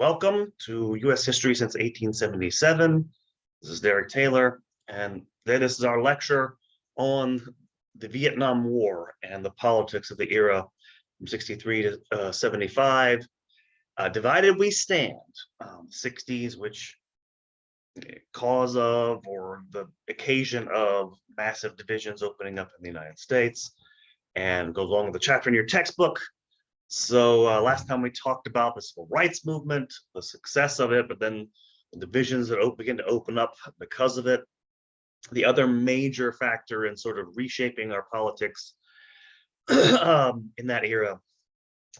Welcome to U.S. History since 1877. This is Derek Taylor, and this is our lecture on the Vietnam War and the politics of the era from 63 to 75. Divided we stand, 60s, which cause of or the occasion of massive divisions opening up in the United States, and goes along with the chapter in your textbook. So last time we talked about the civil rights movement, the success of it, but then the divisions that begin to open up because of it. The other major factor in sort of reshaping our politics in that era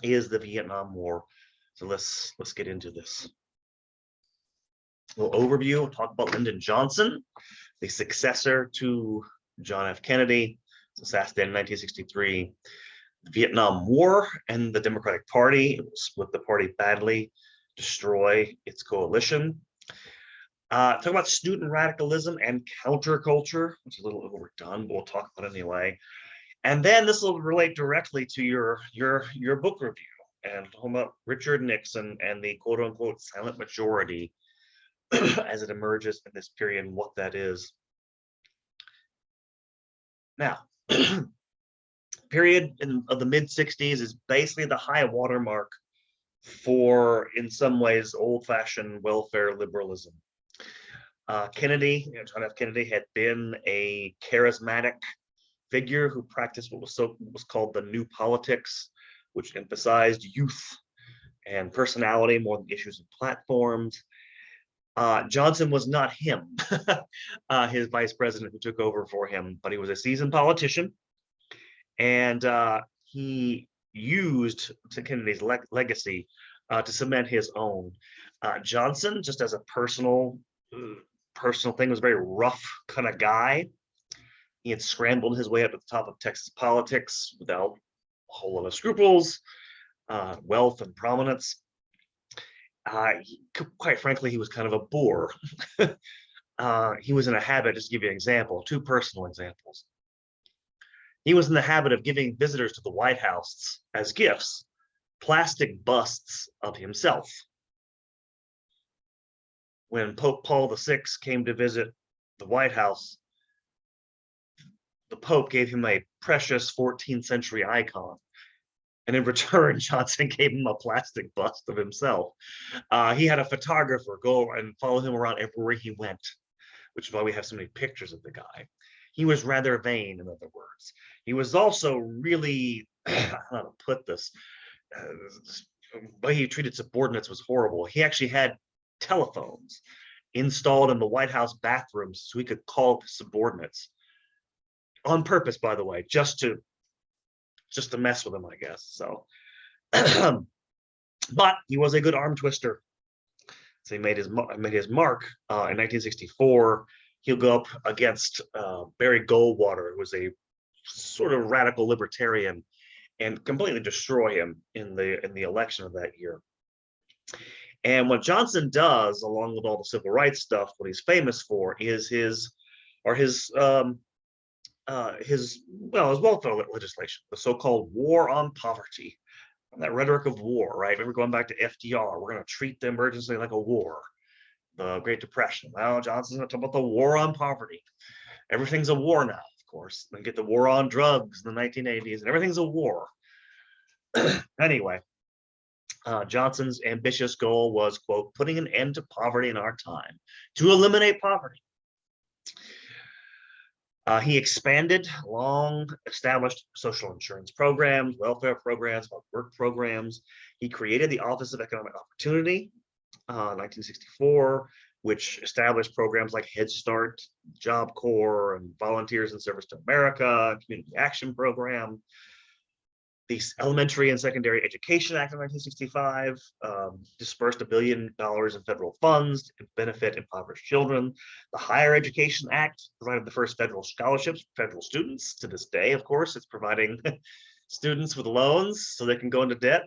is the Vietnam War. So let's get into this. A little overview. We'll talk about Lyndon Johnson, the successor to John F. Kennedy, assassinated in 1963. The Vietnam War and the Democratic Party. It will split the party badly, destroy its coalition. Talk about student radicalism and counterculture, which is a little overdone, but we'll talk about it anyway. And then this will relate directly to your book review and talk about Richard Nixon and the quote unquote silent majority as it emerges in this period and what that is. Now, period of the mid 60s is basically the high watermark for, in some ways, old-fashioned welfare liberalism. Kennedy, John F. Kennedy, had been a charismatic figure who practiced what was called the New Politics, which emphasized youth and personality more than issues and platforms. Johnson was not him, his vice president who took over for him, but he was a seasoned politician. And he used Kennedy's legacy to cement his own. Johnson, just as a personal thing, was a very rough kind of guy. He had scrambled his way up to the top of Texas politics without a whole lot of scruples, wealth and prominence. Quite frankly, he was kind of a bore. He was in a habit, just to give you an example, two personal examples. He was in the habit of giving visitors to the White House as gifts plastic busts of himself. When Pope Paul VI came to visit the White House, the Pope gave him a precious 14th century icon. And in return, Johnson gave him a plastic bust of himself. He had a photographer go and follow him around everywhere he went, which is why we have so many pictures of the guy. He was rather vain, in other words. He was also really, how to put this, the way he treated subordinates was horrible. He actually had telephones installed in the White House bathrooms so he could call subordinates. On purpose, by the way, just to mess with them, I guess. So, but he was a good arm twister. So he made his mark in 1964. He'll go up against Barry Goldwater, who was a sort of radical libertarian, and completely destroy him in the election of that year. And what Johnson does, along with all the civil rights stuff, what he's famous for is his welfare legislation, the so-called war on poverty, that rhetoric of war, right? Remember going back to FDR, we're going to treat the emergency like a war. The Great Depression. Well, Johnson's going to talk about the war on poverty. Everything's a war now, of course. Then get the war on drugs in the 1980s, and everything's a war. Anyway, Johnson's ambitious goal was, quote, putting an end to poverty in our time, to eliminate poverty. He expanded long-established social insurance programs, welfare programs, work programs. He created the Office of Economic Opportunity, 1964, which established programs like Head Start, Job Corps, and Volunteers in Service to America, Community Action Program. The Elementary and Secondary Education Act of 1965 dispersed $1 billion in federal funds to benefit impoverished children. The Higher Education Act provided the first federal scholarships for federal students. To this day, of course, it's providing students with loans so they can go into debt.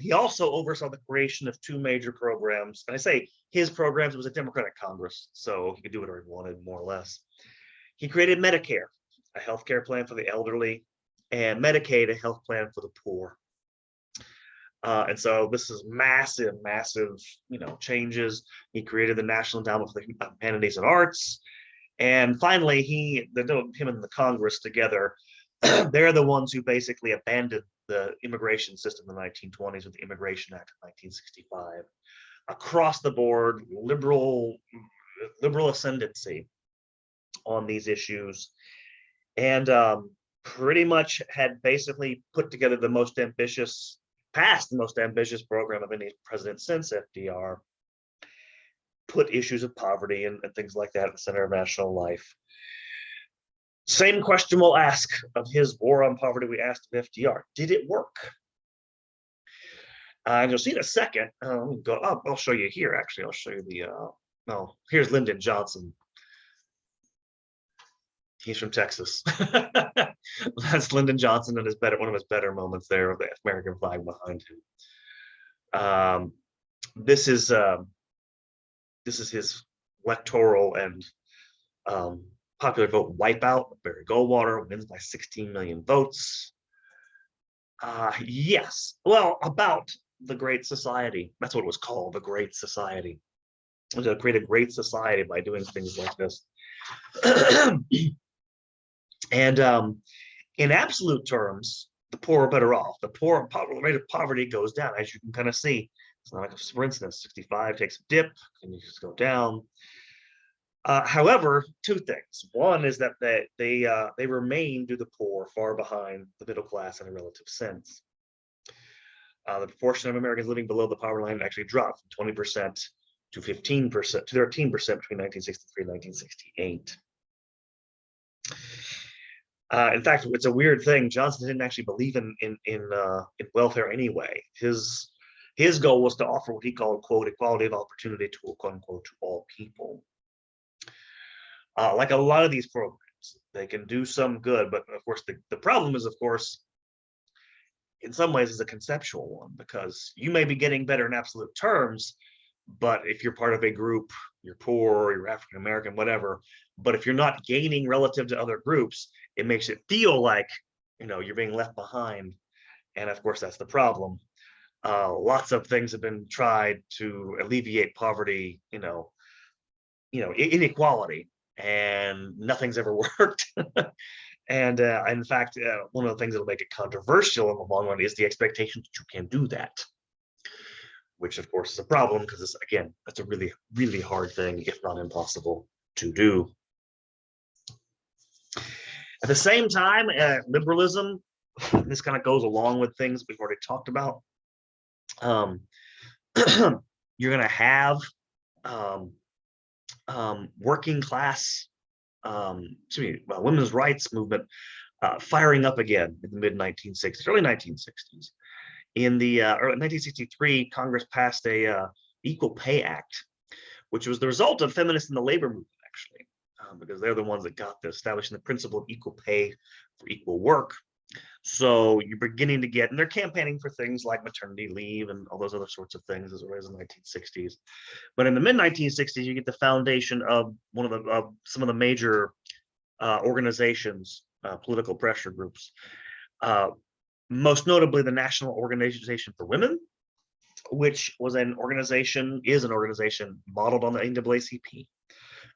He also oversaw the creation of two major programs. And I say his programs, it was a Democratic Congress, so he could do whatever he wanted, more or less. He created Medicare, a health care plan for the elderly, and Medicaid, a health plan for the poor. And so this is massive, massive, changes. He created the National Endowment for the Humanities and Arts. And finally, him and the Congress together, they're the ones who basically abandoned the immigration system in the 1920s with the Immigration Act of 1965. Across the board, liberal ascendancy on these issues, and pretty much had basically put together the most ambitious program of any president since FDR, put issues of poverty and things like that at the center of national life. Same question we'll ask of his war on poverty we asked of FDR. Did it work? And you'll see in a second. I'll show you here, actually. I'll show you here's Lyndon Johnson. He's from Texas. That's Lyndon Johnson and one of his better moments there, with the American flag behind him. This is his electoral and popular vote wipeout. Barry Goldwater wins by 16 million votes. Yes, well, about the Great Society. That's what it was called, the Great Society. It was to create a great society by doing things like this. And in absolute terms, the poor are better off. The rate of poverty goes down, as you can kind of see. It's not like, for instance, 65 takes a dip, and you just go down. However, two things. One is that they remain, to the poor, far behind the middle class in a relative sense. The proportion of Americans living below the poverty line actually dropped from 20% to 15% to 13% between 1963 and 1968. In fact, it's a weird thing. Johnson didn't actually believe in welfare anyway. His goal was to offer what he called, quote, equality of opportunity to, quote unquote, to all people. Like a lot of these programs, they can do some good, but of course the problem is, of course, in some ways is a conceptual one, because you may be getting better in absolute terms, but if you're part of a group, you're poor, you're African American, whatever, but if you're not gaining relative to other groups, it makes it feel like, you're being left behind. And of course, that's the problem. Lots of things have been tried to alleviate poverty, inequality, and nothing's ever worked. And in fact, one of the things that'll make it controversial in the long run is the expectation that you can do that, which of course is a problem, because again, that's a really, really hard thing, if not impossible, to do. At the same time, liberalism, this kind of goes along with things we've already talked about. You're going to have working class, women's rights movement firing up again in the mid 1960s, early 1960s. In the early 1963, Congress passed a Equal Pay Act, which was the result of feminists in the labor movement, actually, because they're the ones that got this, establishing the principle of equal pay for equal work. So you're beginning to get, and they're campaigning for things like maternity leave and all those other sorts of things as early as the 1960s. But in the mid 1960s, you get the foundation of some of the major organizations, political pressure groups. Most notably, the National Organization for Women, which is an organization modeled on the NAACP.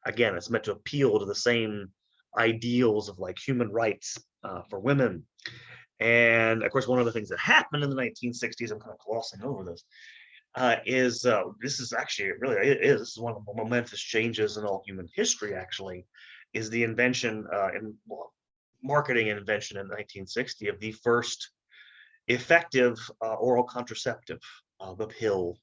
Again, it's meant to appeal to the same ideals of like human rights for women. And of course, one of the things that happened in the 1960s, I'm kind of glossing over this, is this is actually, this is one of the momentous changes in all human history, actually, is the invention marketing and invention in 1960 of the first effective oral contraceptive, the pill,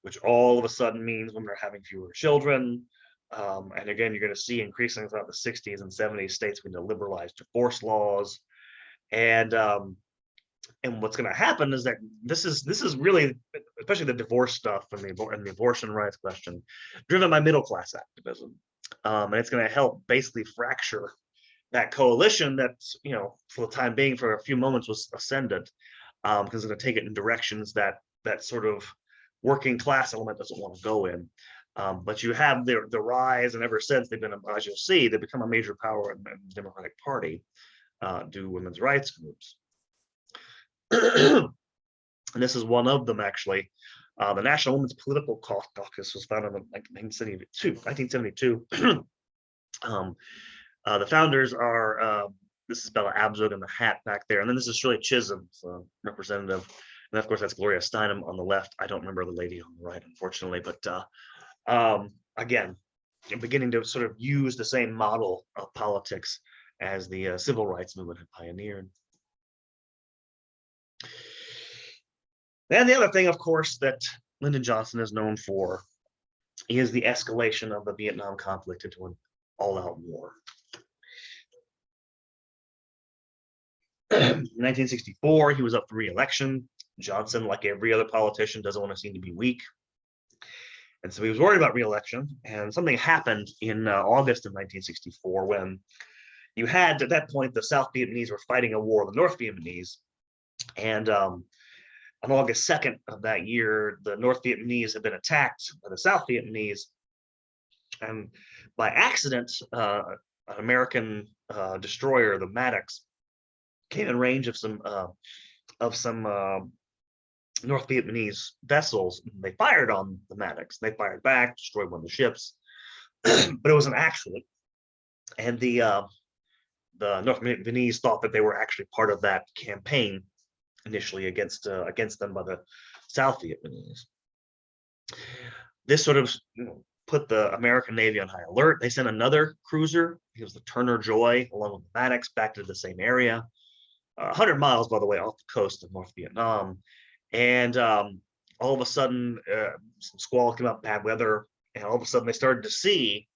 which all of a sudden means women are having fewer children. And again, you're going to see increasingly throughout the 60s and 70s, states going to liberalize divorce laws. And what's going to happen is that this is really, especially the divorce stuff and the abortion rights question, driven by middle class activism. And it's going to help basically fracture that coalition that, for the time being, for a few moments, was ascendant, because it's going to take it in directions that sort of working class element doesn't want to go in. But you have the rise, and ever since they've been, as you'll see, they've become a major power in the Democratic Party, due to women's rights groups. and this is one of them actually. The National Women's Political Caucus was founded in 1972. The founders are this is Bella Abzug in the hat back there, and then this is Shirley Chisholm, representative, and of course that's Gloria Steinem on the left. I don't remember the lady on the right, unfortunately, but again, beginning to sort of use the same model of politics as the civil rights movement had pioneered. And the other thing, of course, that Lyndon Johnson is known for is the escalation of the Vietnam conflict into an all-out war. In 1964, he was up for re-election. Johnson, like every other politician, doesn't want to seem to be weak. And so he was worried about re-election. And something happened in August of 1964 when you had, at that point, the South Vietnamese were fighting a war with the North Vietnamese. And on August 2nd of that year, the North Vietnamese had been attacked by the South Vietnamese. And by accident, an American destroyer, the Maddox, came in range of some North Vietnamese vessels. They fired on the Maddox. They fired back, destroyed one of the ships, but it was an accident. And the North Vietnamese thought that they were actually part of that campaign initially against them by the South Vietnamese. This sort of put the American Navy on high alert. They sent another cruiser. It was the Turner Joy, along with the Maddox, back to the same area. 100 miles, by the way, off the coast of North Vietnam. And all of a sudden, some squall came up, bad weather, and all of a sudden they started to see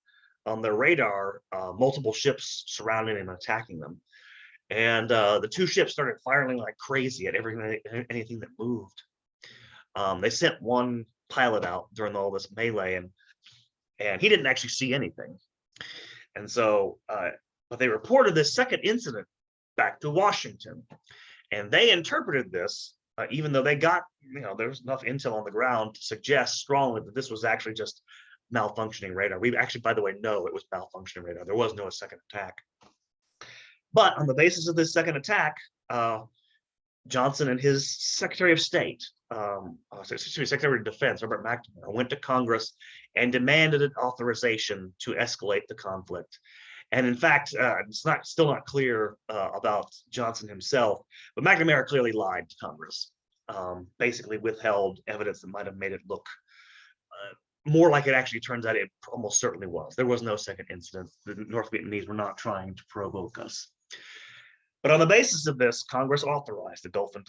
on their radar multiple ships surrounding and attacking them. And the two ships started firing like crazy at anything that moved. They sent one pilot out during all this melee, and he didn't actually see anything. And so, but they reported this second incident back to Washington, and they interpreted this, even though they got, there was enough intel on the ground to suggest strongly that this was actually just malfunctioning radar. We actually, by the way, know it was malfunctioning radar. There was no second attack. But on the basis of this second attack, Johnson and his Secretary of State, Secretary of Defense, Robert McNamara, went to Congress and demanded an authorization to escalate the conflict. And in fact, it's still not clear about Johnson himself, but McNamara clearly lied to Congress, basically withheld evidence that might have made it look more like it actually turns out it almost certainly was. There was no second incident. The North Vietnamese were not trying to provoke us. But on the basis of this, Congress authorized the Gulf of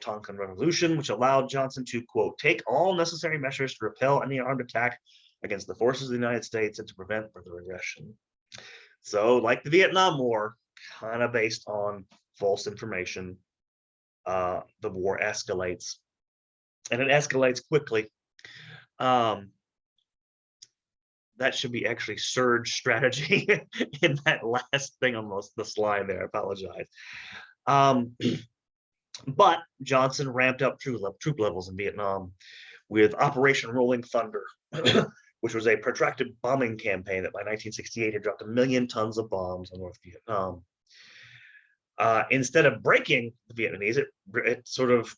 Tonkin Resolution, which allowed Johnson to, quote, take all necessary measures to repel any armed attack against the forces of the United States and to prevent further aggression. So, like the Vietnam War, kind of based on false information, the war escalates, and it escalates quickly. That should be actually surge strategy in that last thing on the slide there. I apologize. But Johnson ramped up troop levels in Vietnam with Operation Rolling Thunder, which was a protracted bombing campaign that by 1968 had dropped 1 million tons of bombs on North Vietnam. Instead of breaking the Vietnamese, it sort of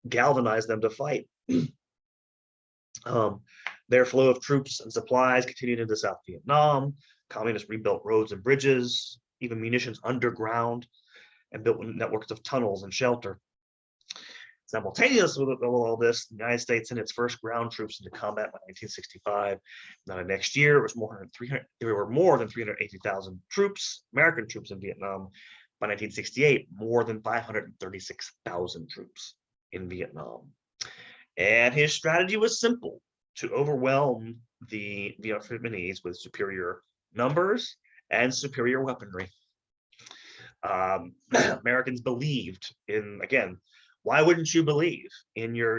galvanized them to fight. Their flow of troops and supplies continued into South Vietnam. Communists rebuilt roads and bridges, even munitions underground, and built networks of tunnels and shelter. Simultaneous with all this, the United States sent its first ground troops into combat by 1965. Now, the next year, there were more than 380,000 troops, American troops in Vietnam. By 1968, more than 536,000 troops in Vietnam. And his strategy was simple: to overwhelm the Vietnamese with superior numbers and superior weaponry. Americans believed in, again, why wouldn't you believe in your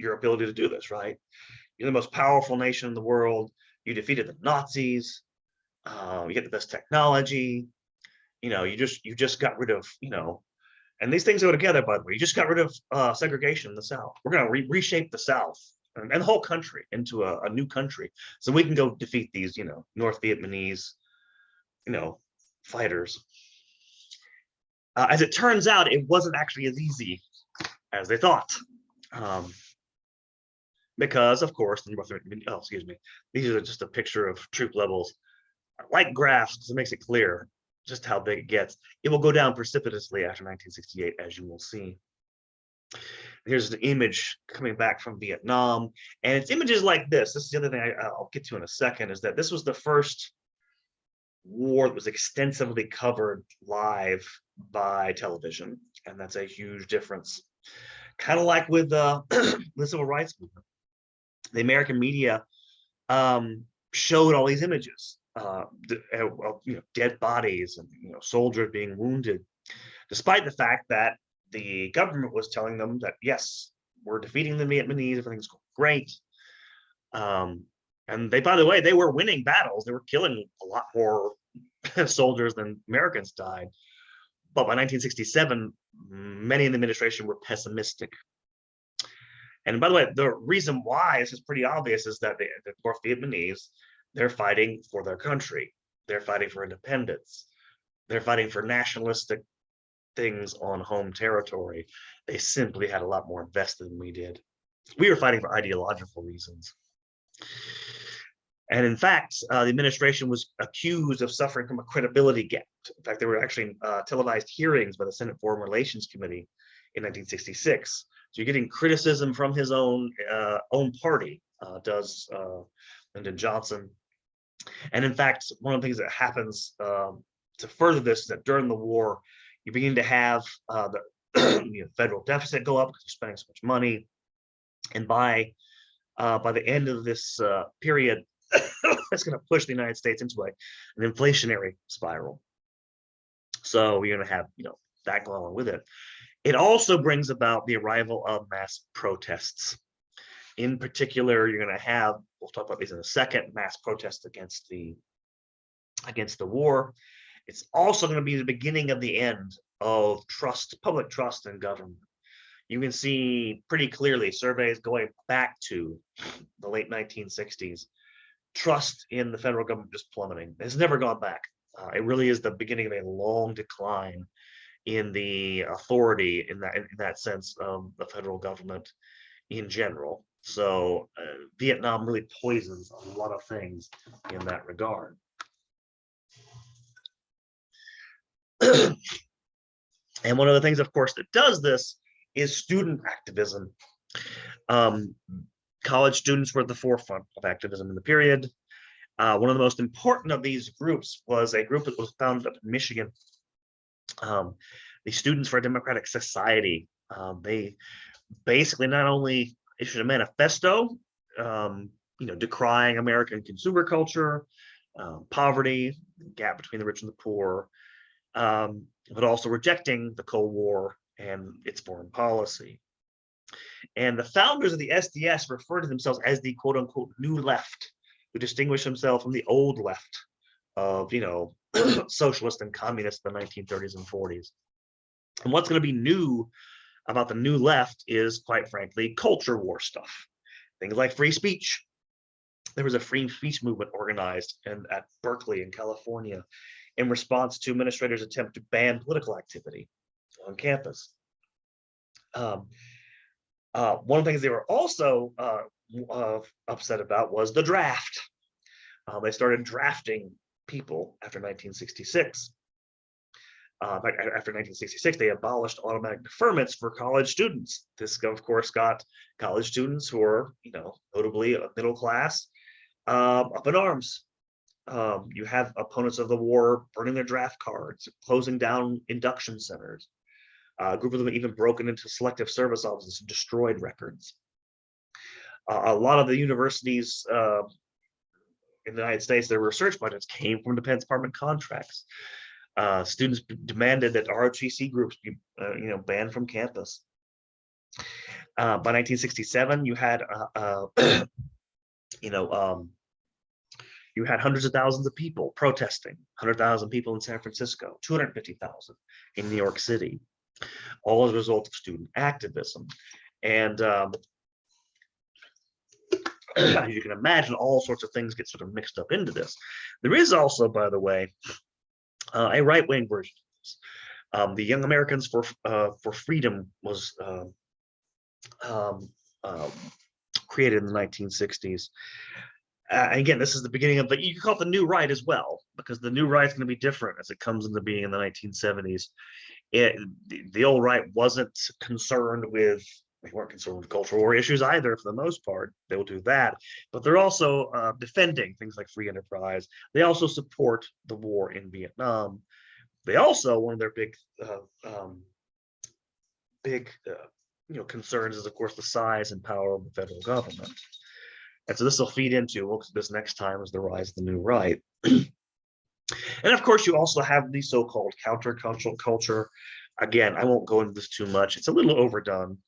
ability to do this, right? You're the most powerful nation in the world. You defeated the Nazis. You get the best technology. You just got rid of, and these things go together, by the way. You just got rid of segregation in the South. We're going to reshape the South and the whole country into a new country, so we can go defeat these, North Vietnamese, fighters. As it turns out, it wasn't actually as easy as they thought. Because, of course, these are just a picture of troop levels. Like graphs, because it makes it clear just how big it gets. It will go down precipitously after 1968, as you will see. Here's an image coming back from Vietnam, and it's images like this. This is the other thing I'll get to in a second, is that this was the first war that was extensively covered live by television, and that's a huge difference. Kind of like with the civil rights movement. The American media showed all these images, dead bodies and soldiers being wounded, despite the fact that the government was telling them that yes, we're defeating the Vietnamese, everything's going great. And they, by the way, they were winning battles. They were killing a lot more soldiers than Americans died. But by 1967, many in the administration were pessimistic. And by the way, the reason why this is pretty obvious is that the North Vietnamese, they're fighting for their country. They're fighting for independence. They're fighting for nationalistic things on home territory. They simply had a lot more invested than we did. We were fighting for ideological reasons. And in fact, the administration was accused of suffering from a credibility gap. In fact, there were actually televised hearings by the Senate Foreign Relations Committee in 1966. So you're getting criticism from his own party, Lyndon Johnson. And in fact, one of the things that happens to further this is that during the war, you begin to have the federal deficit go up because you're spending so much money. And by the end of this period, it's going to push the United States into an inflationary spiral. So you're going to have that going along with it. It also brings about the arrival of mass protests. In particular, you're going to have, we'll talk about these in a second, mass protests against the war. It's also going to be the beginning of the end of public trust in government. You can see pretty clearly surveys going back to the late 1960s. Trust in the federal government just plummeting. It's never gone back. It really is the beginning of a long decline in the authority in that sense of the federal government in general. So Vietnam really poisons a lot of things in that regard. And one of the things, of course, that does this is student activism. College students were at the forefront of activism in the period. One of the most important of these groups was a group that was founded up in Michigan, the Students for a Democratic Society. They basically not only issued a manifesto, decrying American consumer culture, poverty, gap between the rich and the poor, but also rejecting the Cold War and its foreign policy. And the founders of the SDS referred to themselves as the quote unquote new left, who distinguished themselves from the old left of, socialists and communists in the 1930s and 40s. And what's going to be new about the new left is, quite frankly, culture war stuff. Things like free speech. There was a free speech movement organized at Berkeley in California in response to administrators' attempt to ban political activity on campus. One of the things they were also upset about was the draft. They started drafting people after 1966. After 1966, they abolished automatic deferments for college students. This, of course, got college students who were, notably middle class, up in arms. You have opponents of the war burning their draft cards, closing down induction centers. A group of them even broken into selective service offices and destroyed records. A lot of the universities in the United States, their research budgets came from Defense Department contracts. Students demanded that ROTC groups be, banned from campus. By 1967, you had, you had hundreds of thousands of people protesting. 100,000 people in San Francisco, 250,000 in New York City, all as a result of student activism. And as you can imagine, all sorts of things get sort of mixed up into this. There is also, by the way, a right-wing version. The Young Americans for Freedom was um, um, created in the 1960s. Again, this is the beginning of you can call it the new right as well, because the new right is going to be different as it comes into being in the 1970s. The old right wasn't concerned with, they weren't concerned with cultural war issues either for the most part. They will do that, but they're also defending things like free enterprise. They also support the war in Vietnam. They also, one of their big concerns is, of course, the size and power of the federal government. And so this will feed into this next time is the rise of the new right. And of course, you also have the so-called countercultural culture. Again, I won't go into this too much. It's a little overdone.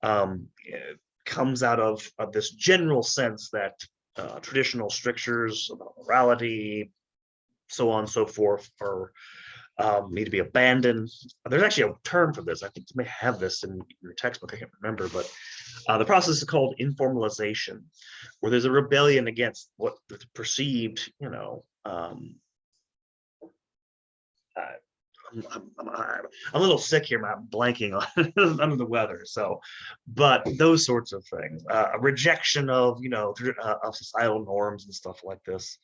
It comes out of this general sense that traditional strictures about morality, so on and so forth, are need to be abandoned. There's actually a term for this. I think you may have this in your textbook. I can't remember, but the process is called informalization, where there's a rebellion against what is perceived, I'm a little sick here. I'm blanking on under the weather. So, but those sorts of things, a rejection of of societal norms and stuff like this.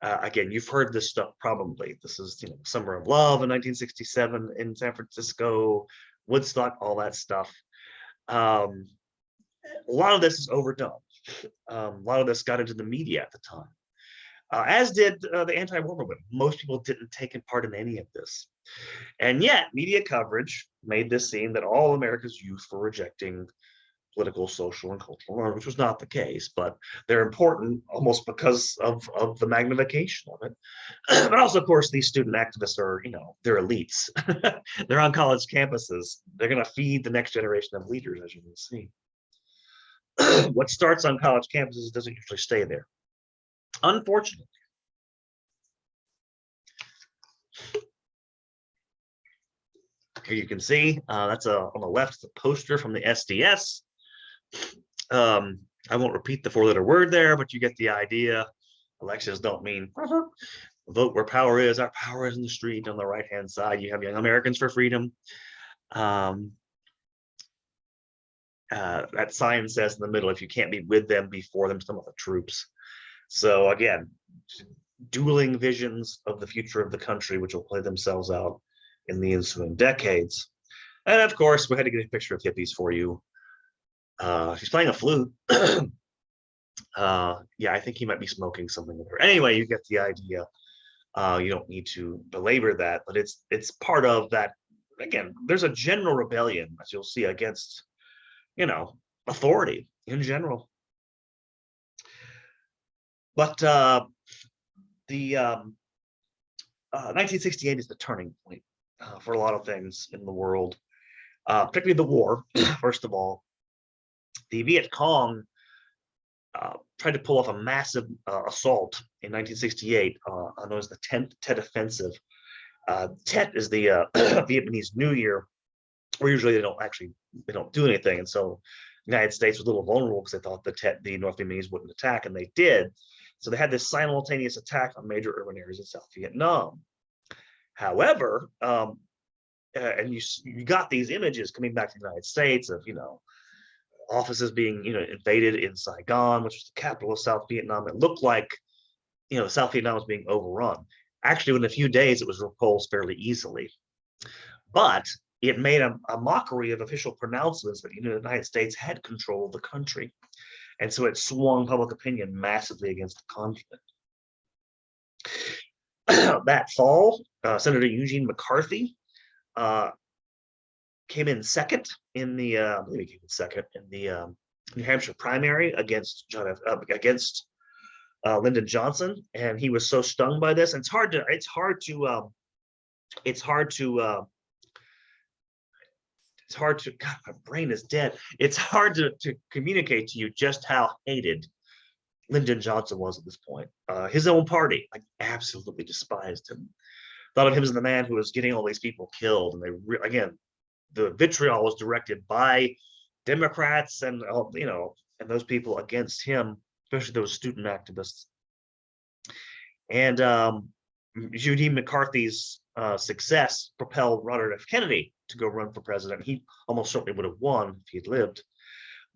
Again, you've heard this stuff probably. This is Summer of Love in 1967 in San Francisco, Woodstock, all that stuff. A lot of this is overdone. A lot of this got into the media at the time. As did the anti-war movement. Most people didn't take part in any of this. And yet, media coverage made this seem that all America's youth were rejecting political, social, and cultural norms, which was not the case, but they're important almost because of the magnification of it. But also, of course, these student activists are, they're elites. They're on college campuses. They're going to feed the next generation of leaders, as you can see. What starts on college campuses doesn't usually stay there, unfortunately. Here you can see that's on the left, it's a poster from the SDS. I won't repeat the four-letter word there, but you get the idea. Elections don't mean vote where power is. Our power is in the street. On the right-hand side, you have Young Americans for Freedom. That sign says in the middle, if you can't be with them, be for them, some of the troops. So again, dueling visions of the future of the country, which will play themselves out in the ensuing decades. And of course, we had to get a picture of hippies for you. She's playing a flute. Yeah, I think he might be smoking something with her. Anyway, you get the idea. You don't need to belabor that, but it's part of that. Again, there's a general rebellion, as you'll see, against authority in general. But the 1968 is the turning point for a lot of things in the world, particularly the war. First of all, the Viet Cong tried to pull off a massive assault in 1968, known as the 10th Tet Offensive. Tet is the Vietnamese New Year, where usually they don't do anything, and so the United States was a little vulnerable because they thought the North Vietnamese wouldn't attack, and they did. So they had this simultaneous attack on major urban areas in South Vietnam. However, and you got these images coming back to the United States of offices being invaded in Saigon, which was the capital of South Vietnam. It looked like South Vietnam was being overrun. Actually, within a few days, it was repulsed fairly easily. But it made a mockery of official pronouncements that the United States had control of the country. And so it swung public opinion massively against the conflict. That fall, Senator Eugene McCarthy came in second in the New Hampshire primary against Lyndon Johnson, and he was so stung by this. And it's hard to God, my brain is dead. It's hard to communicate to you just how hated Lyndon Johnson was at this point. His own party absolutely despised him, thought of him as the man who was getting all these people killed. And again, the vitriol was directed by Democrats and and those people against him, especially those student activists. And Eugene McCarthy's success propelled Robert F. Kennedy to go run for president. He almost certainly would have won if he'd lived.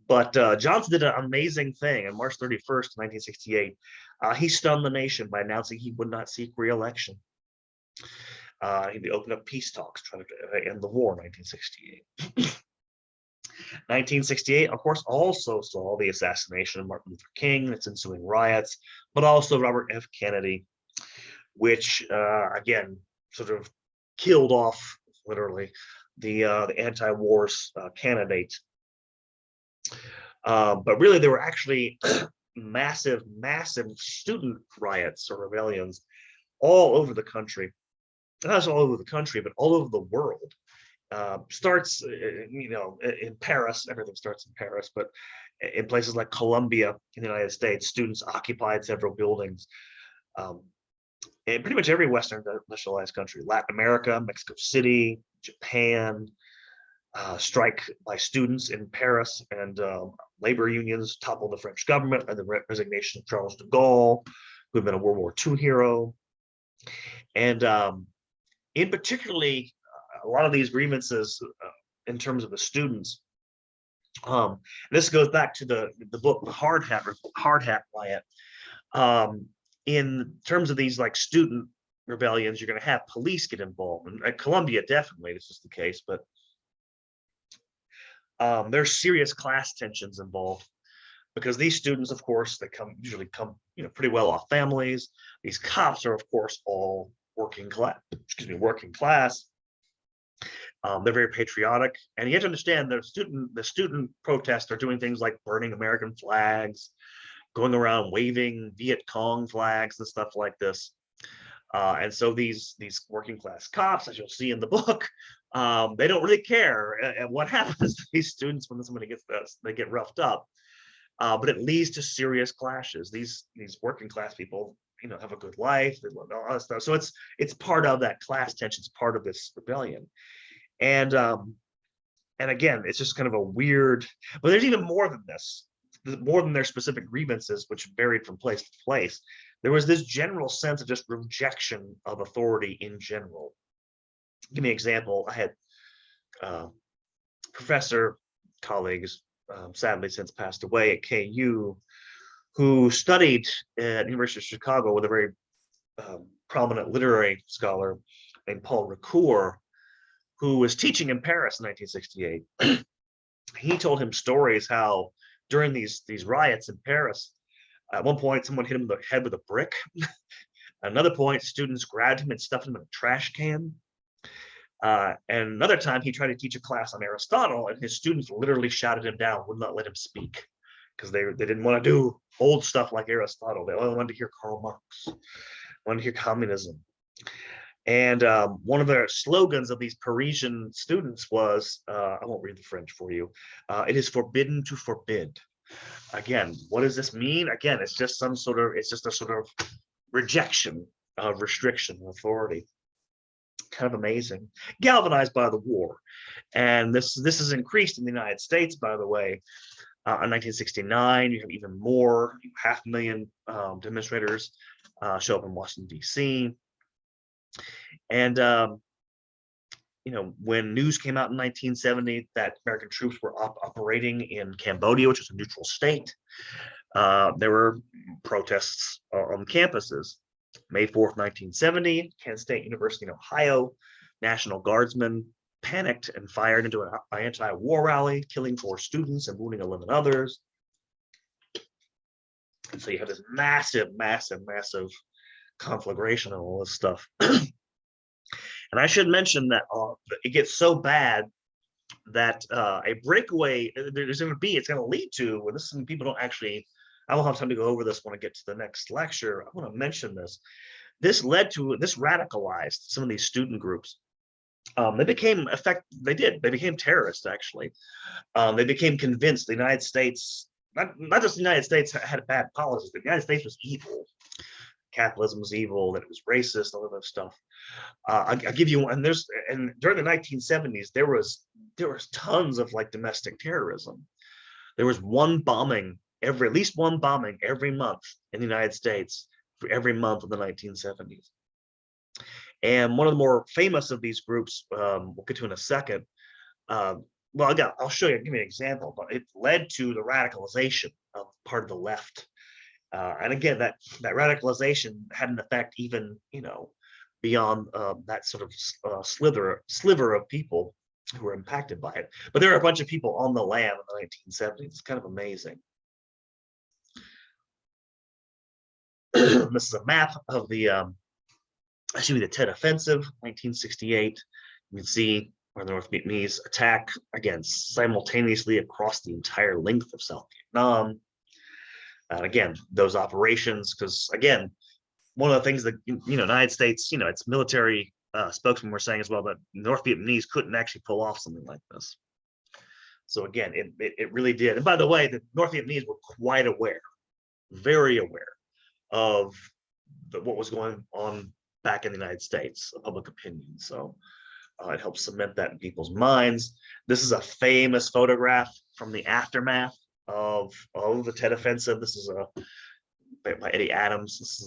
But Johnson did an amazing thing. On March 31st, 1968, he stunned the nation by announcing he would not seek re-election. He opened up peace talks, trying to end the war in 1968. 1968, of course, also saw the assassination of Martin Luther King, its ensuing riots, but also Robert F. Kennedy, which again sort of killed off literally the anti-war candidate. But really, there were actually massive student riots or rebellions all over the country. Not all over the country, but all over the world. Starts, in Paris. Everything starts in Paris, but in places like Colombia in the United States, students occupied several buildings. In pretty much every Western industrialized country, Latin America, Mexico City, Japan, strike by students in Paris, and labor unions toppled the French government and the resignation of Charles de Gaulle, who had been a World War II hero. And in particularly, a lot of these grievances in terms of the students. This goes back to the book The Hard Hat Riot. In terms of these like student rebellions, you're going to have police get involved. And at Columbia, definitely this is the case, but there's serious class tensions involved because these students, of course, they usually come pretty well off families. These cops are, of course, all working class. They're very patriotic, and you have to understand the student protests are doing things like burning American flags, going around waving Viet Cong flags and stuff like this. And so these working class cops, as you'll see in the book, they don't really care at what happens to these students when somebody gets this. They get roughed up, but it leads to serious clashes. These working class people, have a good life, they love all that stuff. So it's part of that class tension. It's part of this rebellion, and again, it's just kind of a weird. But there's even more than this. More than their specific grievances, which varied from place to place. There was this general sense of just rejection of authority in general. Give me an example. I had professor colleagues, sadly since passed away at KU, who studied at the University of Chicago with a very prominent literary scholar named Paul Ricoeur, who was teaching in Paris in 1968. He told him stories how during these riots in Paris, at one point someone hit him in the head with a brick. Another point, students grabbed him and stuffed him in a trash can. And another time he tried to teach a class on Aristotle, and his students literally shouted him down, would not let him speak, because they didn't want to do old stuff like Aristotle. They only wanted to hear Karl Marx, wanted to hear communism. And one of the slogans of these Parisian students was, I won't read the French for you, it is forbidden to forbid. Again, what does this mean? Again, it's just a sort of rejection of restriction of authority. Kind of amazing. Galvanized by the war. And this has increased in the United States, by the way. In 1969, you have even more, 500,000 demonstrators show up in Washington, D.C. And when news came out in 1970 that American troops were operating in Cambodia, which is a neutral state, there were protests on campuses. May 4th, 1970, Kent State University in Ohio, National Guardsmen panicked and fired into an anti-war rally, killing 4 students and wounding 11 others. And so you have this massive conflagration and all this stuff. And I should mention that it gets so bad that a breakaway it's going to lead to, and this is something people don't actually, I won't have time to go over this when I get to the next lecture. I want to mention this. This radicalized some of these student groups. They became terrorists, actually. They became convinced the United States, not just the United States had bad policies, but the United States was evil. Capitalism was evil, that it was racist, all of that stuff. I'll give you one. And during the 1970s, there was tons of like domestic terrorism. There was at least one bombing every month in the United States for every month of the 1970s. And one of the more famous of these groups, we'll get to in a second. Well, again, I'll show you, give me an example, but it led to the radicalization of part of the left. And again, that radicalization had an effect even, beyond that sort of sliver of people who were impacted by it. But there are a bunch of people on the lam in the 1970s. It's kind of amazing. This is a map of the Tet Offensive, 1968. You can see where the North Vietnamese attack, again, simultaneously across the entire length of South Vietnam. And again, those operations, because again, one of the things that, United States, its military spokesman were saying as well, that North Vietnamese couldn't actually pull off something like this. So again, it really did. And by the way, the North Vietnamese were quite aware, very aware of what was going on back in the United States, public opinion. So it helps cement that in people's minds. This is a famous photograph from the aftermath of the Tet Offensive. This is by Eddie Adams. This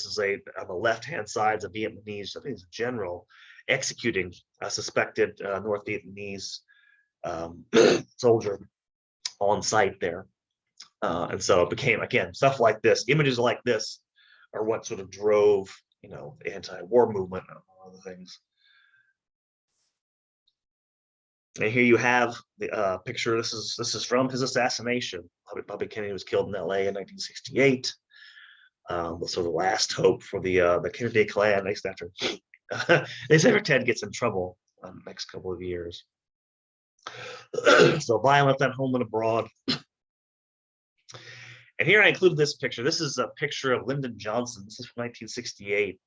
is on the left-hand side, a Vietnamese, I think it's a general, executing a suspected North Vietnamese soldier on site there. And so it became, again, stuff like this, images like this are what sort of drove, the anti-war movement and other things. And here you have the picture. This is from his assassination. Bobby Kennedy was killed in LA in 1968. So the last hope for the Kennedy clan, next after Ted gets in trouble the next couple of years. So violence at home and abroad. And here I included this picture. This is a picture of Lyndon Johnson. This is from 1968.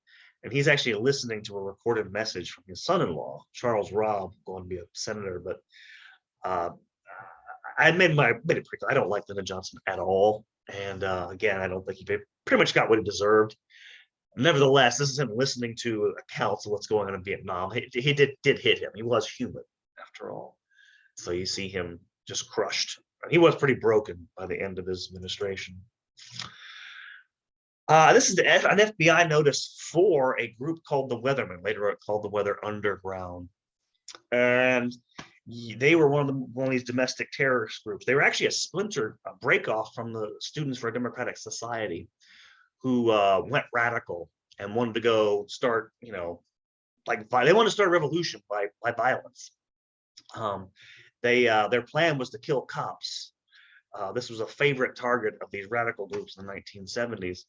And he's actually listening to a recorded message from his son-in-law, Charles Robb, going to be a senator. But I made it pretty clear. I don't like Lyndon Johnson at all. And again, I don't think he pretty much got what he deserved. Nevertheless, this is him listening to accounts of what's going on in Vietnam. He did hit him. He was human, after all. So you see him just crushed. He was pretty broken by the end of his administration. This is an FBI notice for a group called the Weathermen, later called the Weather Underground. And they were one of these domestic terrorist groups. They were actually a break-off from the Students for a Democratic Society, who went radical and wanted to go start, they wanted to start a revolution by violence. Their plan was to kill cops. This was a favorite target of these radical groups in the 1970s.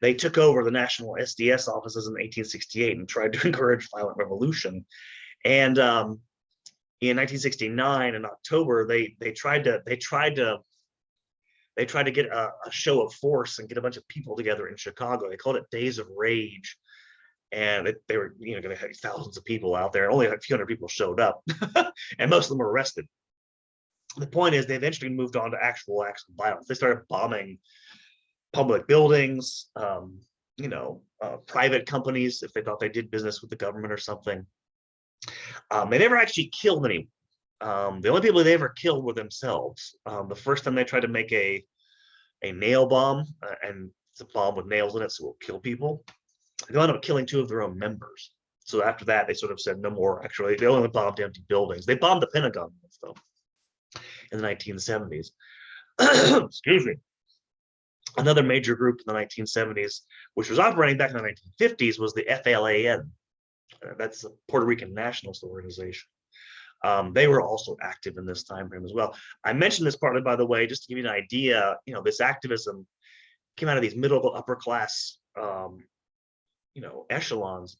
They took over the national SDS offices in 1868 and tried to encourage violent revolution. And in 1969, in October, they tried to get a show of force and get a bunch of people together in Chicago. They called it Days of Rage. And they were, going to have thousands of people out there. Only a few hundred people showed up, and most of them were arrested. The point is, they eventually moved on to actual acts of violence. They started bombing public buildings, private companies if they thought they did business with the government or something. They never actually killed anyone. The only people they ever killed were themselves. The first time they tried to make a nail bomb, and it's a bomb with nails in it, so it will kill people. They wound up killing 2 of their own members. So after that, they sort of said no more. Actually, they only bombed empty buildings. They bombed the Pentagon and stuff in the 1970s. Excuse me. Another major group in the 1970s, which was operating back in the 1950s, was the FLAN. That's the Puerto Rican Nationalist Organization. They were also active in this time frame as well. I mentioned this partly, by the way, just to give you an idea. This activism came out of these middle to upper class echelons.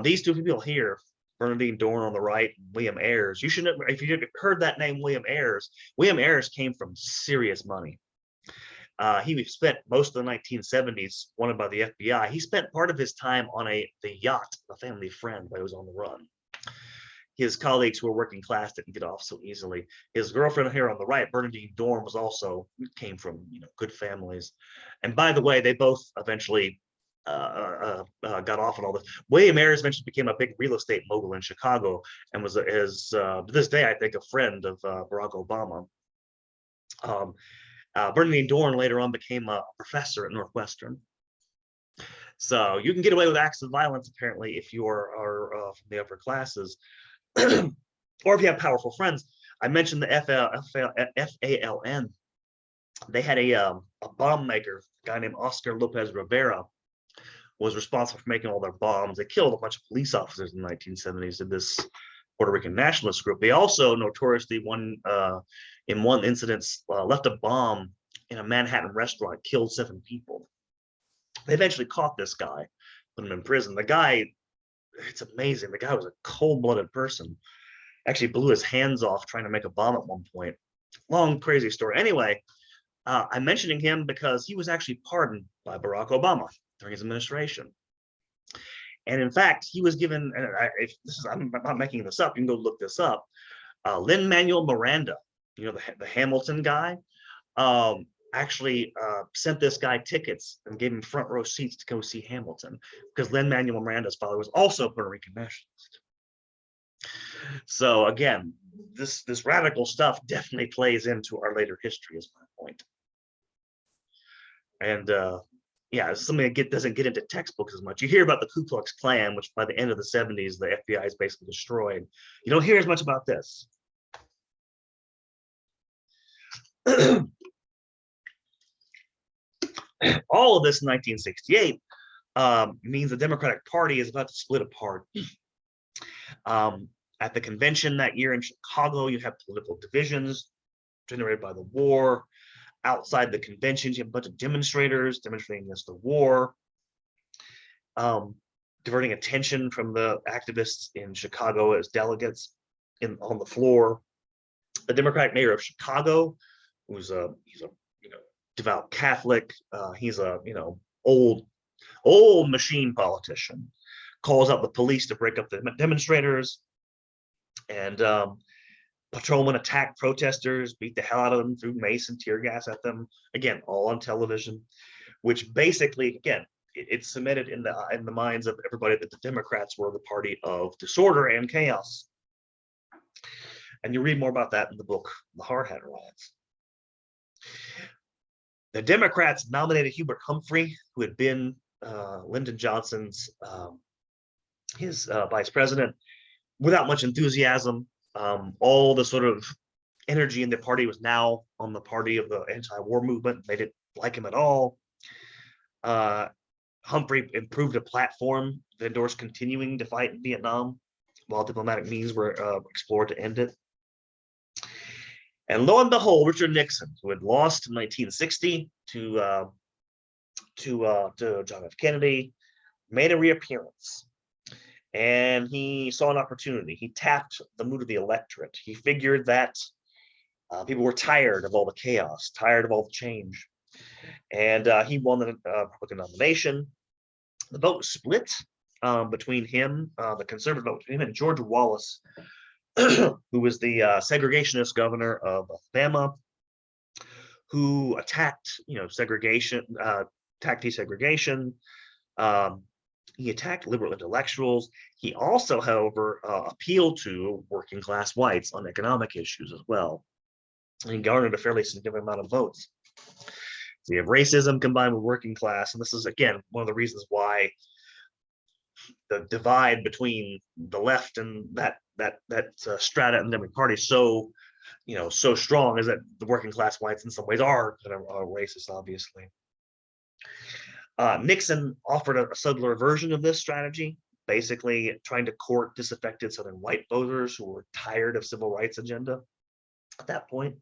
These 2 people here, Bernardine Dohrn on the right, and William Ayers. You should know, if you heard that name, William Ayers came from serious money. He spent most of the 1970s wanted by the FBI. He spent part of his time on the yacht, a family friend, while he was on the run. His colleagues who were working class didn't get off so easily. His girlfriend here on the right, Bernardine Dohrn, came from good families. And by the way, they both eventually got off on all this. William Ayers eventually became a big real estate mogul in Chicago and was to this day, I think, a friend of Barack Obama. Bernardine Dohrn later on became a professor at Northwestern. So you can get away with acts of violence, apparently, if you are from the upper classes, or if you have powerful friends. I mentioned the FALN. They had a bomb maker, a guy named Oscar Lopez Rivera, was responsible for making all their bombs. They killed a bunch of police officers in the 1970s in this Puerto Rican nationalist group. They also notoriously, in one incident, left a bomb in a Manhattan restaurant, killed 7 people. They eventually caught this guy, put him in prison. The guy, it's amazing. The guy was a cold-blooded person. Actually blew his hands off trying to make a bomb at one point. Long, crazy story. Anyway, I'm mentioning him because he was actually pardoned by Barack Obama during his administration. And in fact, he was given, and I'm not making this up, you can go look this up, Lin-Manuel Miranda, you know, the Hamilton guy, actually sent this guy tickets and gave him front row seats to go see Hamilton, because Lin-Manuel Miranda's father was also a Puerto Rican nationalist. So again, this radical stuff definitely plays into our later history, is my point. And yeah, it's something that doesn't get into textbooks as much. You hear about the Ku Klux Klan, which by the end of the 70s, the FBI is basically destroyed. You don't hear as much about this. All of this in 1968 means the Democratic Party is about to split apart. At the convention that year in Chicago, you have political divisions generated by the war. Outside the conventions, you have a bunch of demonstrators demonstrating against the war, diverting attention from the activists in Chicago as delegates on the floor. The Democratic mayor of Chicago, he's a devout Catholic, he's a old machine politician, calls out the police to break up the demonstrators, and patrolmen attacked protesters, beat the hell out of them, threw mace and tear gas at them. Again, all on television, which basically, again, it's cemented in the minds of everybody that the Democrats were the party of disorder and chaos. And you read more about that in the book, The Hard Hat Riots. The Democrats nominated Hubert Humphrey, who had been Lyndon Johnson's his vice president, without much enthusiasm. All the sort of energy in the party was now on the party of the anti-war movement. They didn't like him at all. Humphrey improved a platform that endorsed continuing to fight in Vietnam, while diplomatic means were explored to end it. And lo and behold, Richard Nixon, who had lost in 1960 to John F. Kennedy, made a reappearance. And he saw an opportunity. He tapped the mood of the electorate. He figured that people were tired of all the chaos, tired of all the change. And he won the Republican nomination. The vote was split between him, the conservative vote between him and George Wallace, who was the segregationist governor of Alabama, who attacked, segregation, attacked desegregation. He attacked liberal intellectuals. He also, however, appealed to working class whites on economic issues as well. And he garnered a fairly significant amount of votes. So you have racism combined with working class, and this is, again, one of the reasons why the divide between the left and that strata in the Democratic Party is so strong, is that the working class whites in some ways are kind of racist, obviously. Nixon offered a subtler version of this strategy, basically trying to court disaffected Southern white voters who were tired of civil rights agenda at that point.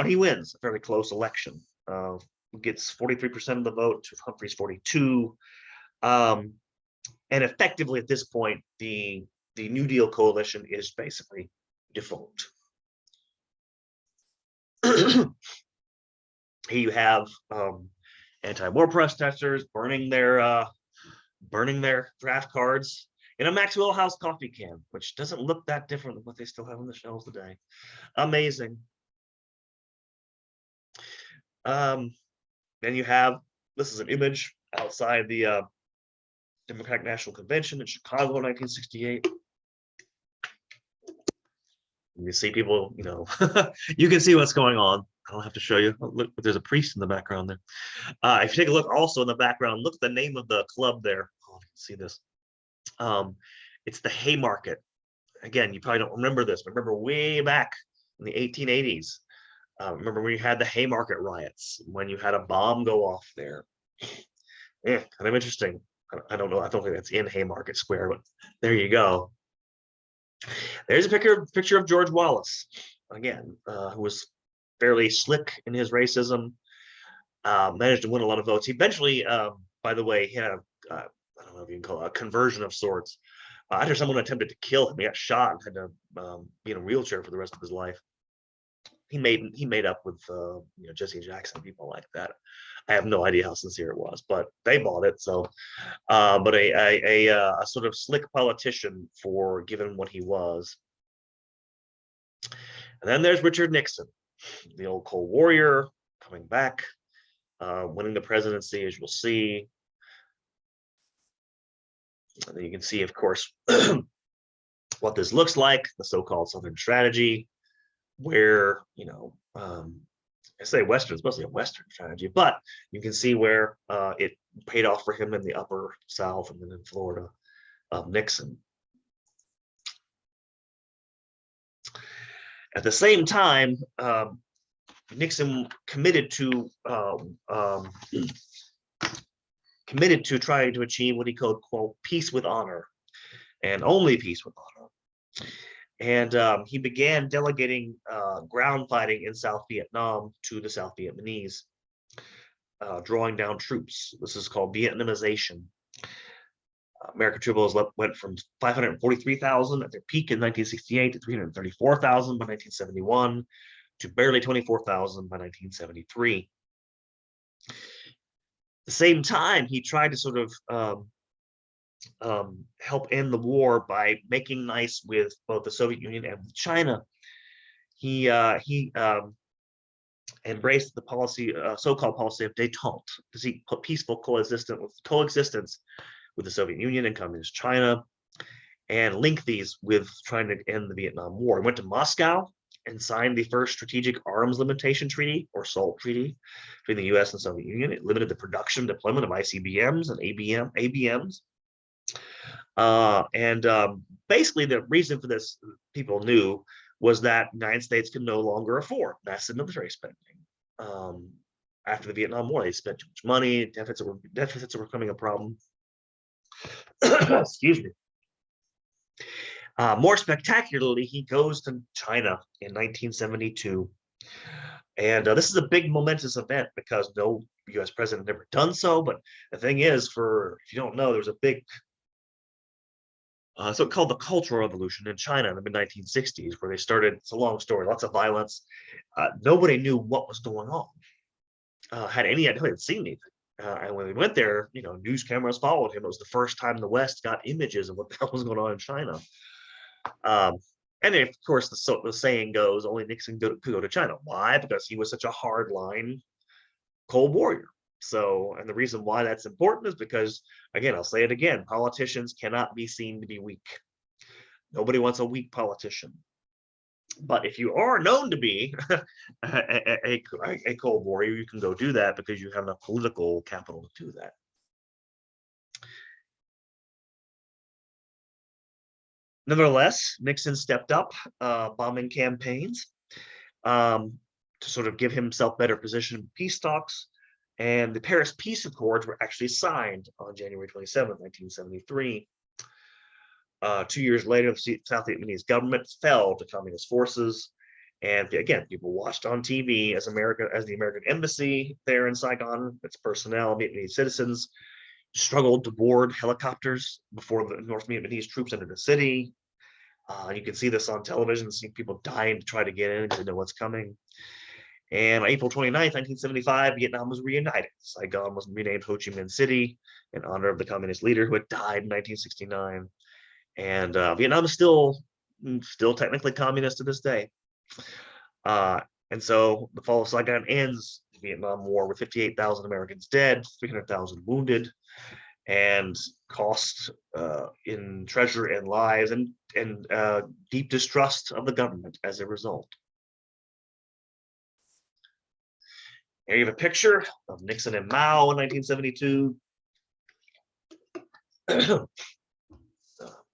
He wins a fairly close election, gets 43% of the vote to Humphrey's 42%. And effectively at this point, the New Deal coalition is basically defunct. Here you have anti-war protesters burning their draft cards in a Maxwell House coffee can, which doesn't look that different than what they still have on the shelves today. Amazing. Then you have, this is an image outside the Democratic National Convention in Chicago in 1968. You see people, you can see what's going on. I don't have to show you. Oh, look, there's a priest in the background there. If you take a look also in the background, look at the name of the club there. Oh, you can see this. It's the Haymarket. Again, you probably don't remember this, but remember way back in the 1880s. Remember when you had the Haymarket riots, when you had a bomb go off there. Yeah, kind of interesting. I don't know. I don't think that's in Haymarket Square, but there you go. There's a picture of George Wallace, again, who was fairly slick in his racism, managed to win a lot of votes. He eventually, by the way, he had I don't know if you can call it a conversion of sorts. After someone attempted to kill him, he got shot and had to be in a wheelchair for the rest of his life. He made up with Jesse Jackson, people like that. I have no idea how sincere it was, but they bought it. So, but a sort of slick politician for given what he was. And then there's Richard Nixon, the old Cold Warrior, coming back, winning the presidency, as you'll see. And then you can see, of course, what this looks like, the so-called Southern strategy, where, I say Western, it's mostly a Western strategy, but you can see where it paid off for him in the upper South and then in Florida, Nixon. At the same time, Nixon committed to trying to achieve what he called, quote, peace with honor, and only peace with honor. And he began delegating ground fighting in South Vietnam to the South Vietnamese, drawing down troops. This is called Vietnamization. American troops went from 543,000 at their peak in 1968 to 334,000 by 1971 to barely 24,000 by 1973. At the same time, he tried to sort of help end the war by making nice with both the Soviet Union and with China. He embraced the policy, so-called policy of détente, to seek peaceful coexistence with the Soviet Union and Communist China, and link these with trying to end the Vietnam War. He went to Moscow and signed the first Strategic Arms Limitation Treaty, or SALT Treaty, between the U.S. and Soviet Union. It limited the production and deployment of ICBMs and ABMs. Basically, the reason for this, people knew, was that the United States could no longer afford massive military spending. After the Vietnam War, they spent too much money, deficits were becoming a problem. Excuse me. More spectacularly, he goes to China in 1972. And this is a big momentous event because no U.S. president had ever done so. But the thing is, if you don't know, there's a big so-called the Cultural Revolution in China in the mid-1960s, where they started, it's a long story, lots of violence. Nobody knew what was going on, had any idea, had seen anything. And when they went there, news cameras followed him. It was the first time the West got images of what the hell was going on in China. And of course, the saying goes, only Nixon could go to China. Why? Because he was such a hardline Cold Warrior. So, and the reason why that's important is because, again, I'll say it again, politicians cannot be seen to be weak. Nobody wants a weak politician. But if you are known to be a Cold Warrior, you can go do that because you have enough political capital to do that. Nevertheless, Nixon stepped up bombing campaigns to sort of give himself better position in peace talks. And the Paris Peace Accords were actually signed on January 27, 1973. 2 years later, the South Vietnamese government fell to communist forces. And again, people watched on TV as the American embassy there in Saigon, its personnel, Vietnamese citizens, struggled to board helicopters before the North Vietnamese troops entered the city. You can see this on television, seeing people dying to try to get in because they know what's coming. And on April 29th, 1975, Vietnam was reunited. Saigon was renamed Ho Chi Minh City in honor of the communist leader who had died in 1969. And Vietnam is still technically communist to this day. And so the fall of Saigon ends the Vietnam War with 58,000 Americans dead, 300,000 wounded, and cost in treasure and lives, and deep distrust of the government as a result. Here you have a picture of Nixon and Mao in 1972.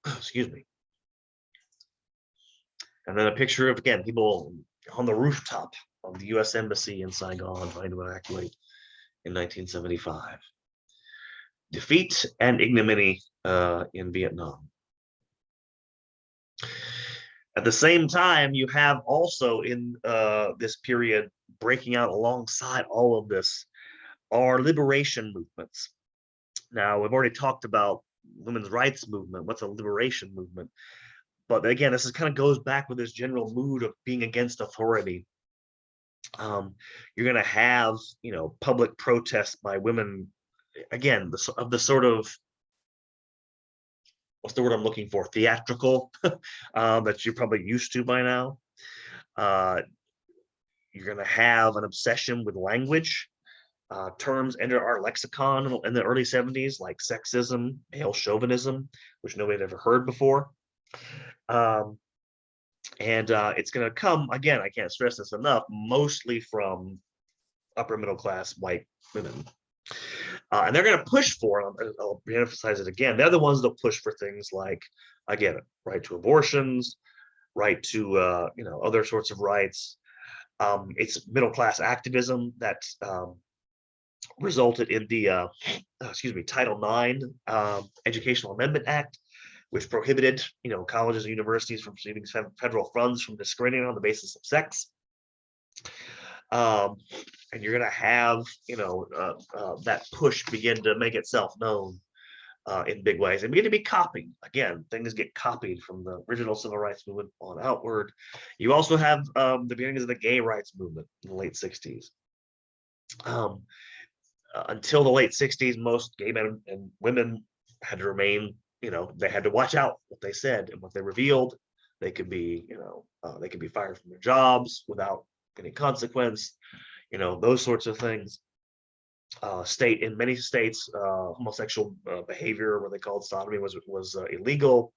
Excuse me. And then a picture of, again, people on the rooftop of the US Embassy in Saigon trying to evacuate in 1975. Defeat and ignominy in Vietnam. At the same time, you have also in this period, breaking out alongside all of this, are liberation movements. Now, we've already talked about women's rights movement. What's a liberation movement? But again, this is kind of goes back with this general mood of being against authority. You're going to have, public protests by women, again, of the sort of, what's the word I'm looking for? Theatrical, that you're probably used to by now. You're going to have an obsession with language. Terms enter our lexicon in the early 70s, like sexism, male chauvinism, which nobody had ever heard before. It's going to come, again, I can't stress this enough, mostly from upper middle class white women. And they're going to push for, I'll emphasize it again, they're the ones that push for things like, again, right to abortions, right to, other sorts of rights. It's middle class activism that resulted in the, Title IX Educational Amendment Act, which prohibited, colleges and universities from receiving federal funds from discriminating on the basis of sex. And you're going to have, that push begin to make itself known in big ways and begin to be copied. Again, things get copied from the original civil rights movement on outward. You also have the beginnings of the gay rights movement in the late 60s. Until the late 60s, most gay men and women had to remain, they had to watch out what they said and what they revealed. They could be, they could be fired from their jobs without any consequence, those sorts of things. In many states, homosexual behavior, what they called sodomy, was illegal,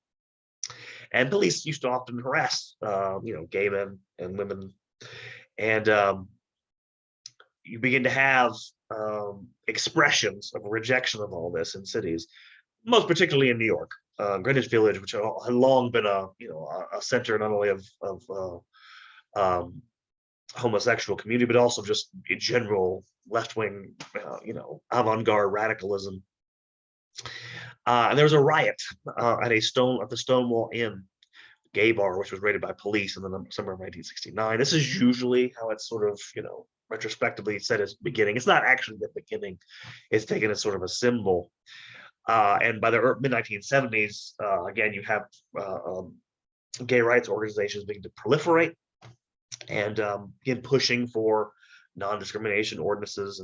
and police used to often harass, gay men and women, and you begin to have expressions of rejection of all this in cities, most particularly in New York. Greenwich Village, which had long been a center not only of homosexual community, but also just in general left-wing, avant-garde radicalism. And there was a riot at the Stonewall Inn gay bar, which was raided by police in the summer of 1969. This is usually how it's sort of, retrospectively said its beginning. It's not actually the beginning. It's taken as sort of a symbol. And by the mid-1970s, again, you have gay rights organizations begin to proliferate and begin pushing for non-discrimination ordinances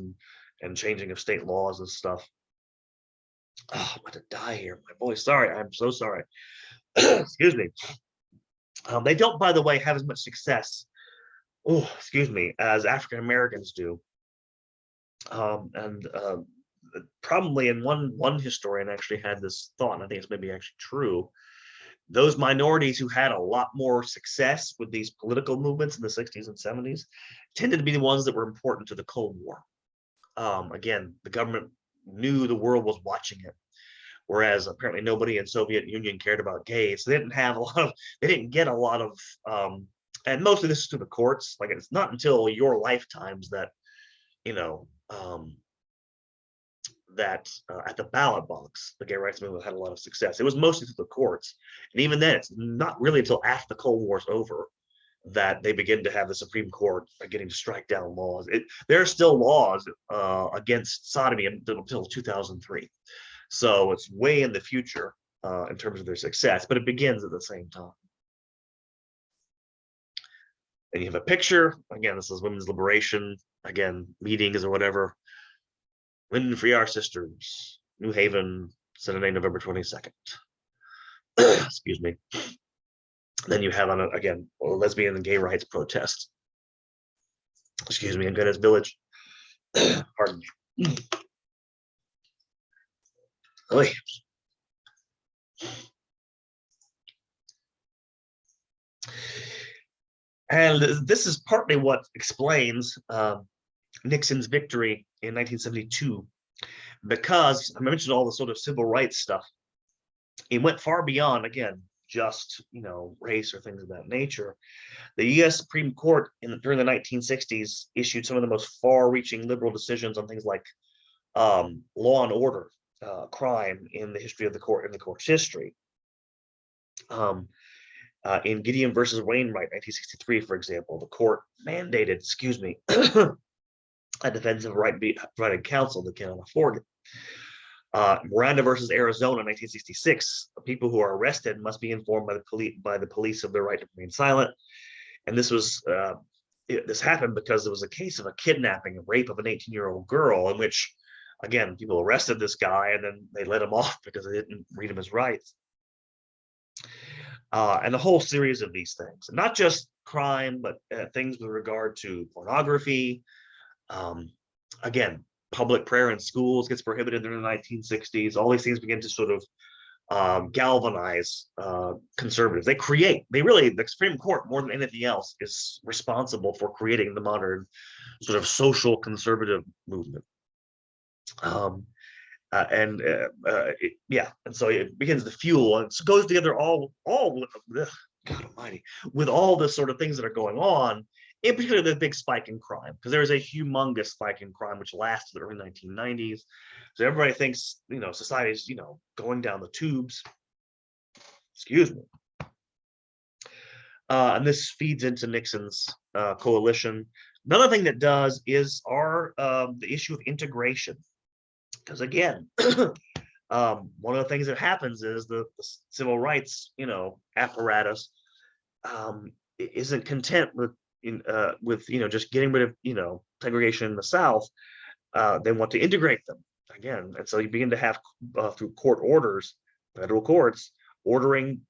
and changing of state laws and stuff. Oh, I'm about to die here. My voice. Sorry. I'm so sorry. Excuse me. They don't, by the way, have as much success, as African Americans do. Probably, and one historian actually had this thought, and I think it's maybe actually true. Those minorities who had a lot more success with these political movements in the 60s and 70s tended to be the ones that were important to the Cold War. Again, the government knew the world was watching it, whereas apparently nobody in Soviet Union cared about gays. They didn't get a lot of, and most of this is through the courts. Like, it's not until your lifetimes that, at the ballot box, the gay rights movement had a lot of success. It was mostly through the courts. And even then, it's not really until after the Cold War's over that they begin to have the Supreme Court getting to strike down laws. There are still laws against sodomy until 2003. So it's way in the future in terms of their success, but it begins at the same time. And you have a picture. Again, this is women's liberation. Again, meetings or whatever. Women Free Our Sisters, New Haven, Saturday, November 22nd. Excuse me. Then you have, again, a lesbian and gay rights protest. Excuse me, in Greenwich Village. Pardon me. Oy. And this is partly what explains Nixon's victory in 1972, because I mentioned all the sort of civil rights stuff. It went far beyond, again, just race or things of that nature. The U.S. Supreme Court during the 1960s issued some of the most far-reaching liberal decisions on things like law and order, crime in the history of the court, in the court's history. In Gideon versus Wainwright, 1963, for example, the court mandated, a defensive right to be provided counsel that cannot afford it. Miranda versus Arizona, 1966, people who are arrested must be informed by the police of their right to remain silent. And this was this happened because there was a case of a kidnapping, a rape of an 18-year-old girl, in which, again, people arrested this guy and then they let him off because they didn't read him his rights. And a whole series of these things, not just crime, but things with regard to pornography. Again, public prayer in schools gets prohibited in the 1960s. All these things begin to sort of galvanize conservatives. The Supreme Court, more than anything else, is responsible for creating the modern sort of social conservative movement. And so it begins to fuel, and it goes together all God Almighty, with all the sort of things that are going on, in particular the big spike in crime, because there is a humongous spike in crime which lasted the early 1990s. So everybody thinks society's going down the tubes. Excuse me. And this feeds into Nixon's coalition. Another thing that does is the issue of integration. Because again, one of the things that happens is the civil rights, apparatus isn't content with just getting rid of segregation in the South. They want to integrate them again, and so you begin to have through court orders, federal courts ordering